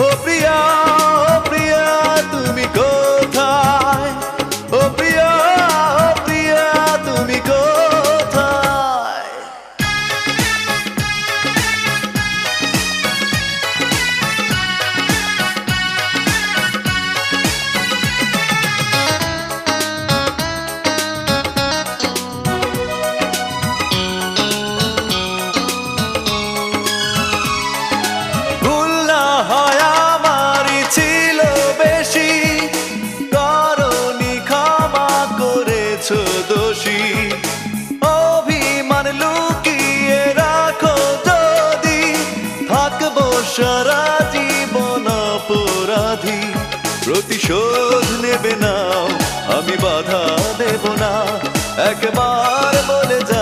ও প্রিয়া, ও প্রিয়া তুমি কোথায়? ও প্রিয়া, ও প্রিয়া তুমি কোথায়? ভুল না হয় আমারই ছিল বেশি, করনি ক্ষমা করেছো দোষী। অভিমান লুকিয়ে রাখো যদি, থাকবো সারা জীবন অপরাধী। প্রতিশোধ নেবে নাও, আমি বাধা দেব না, একবার বলে যা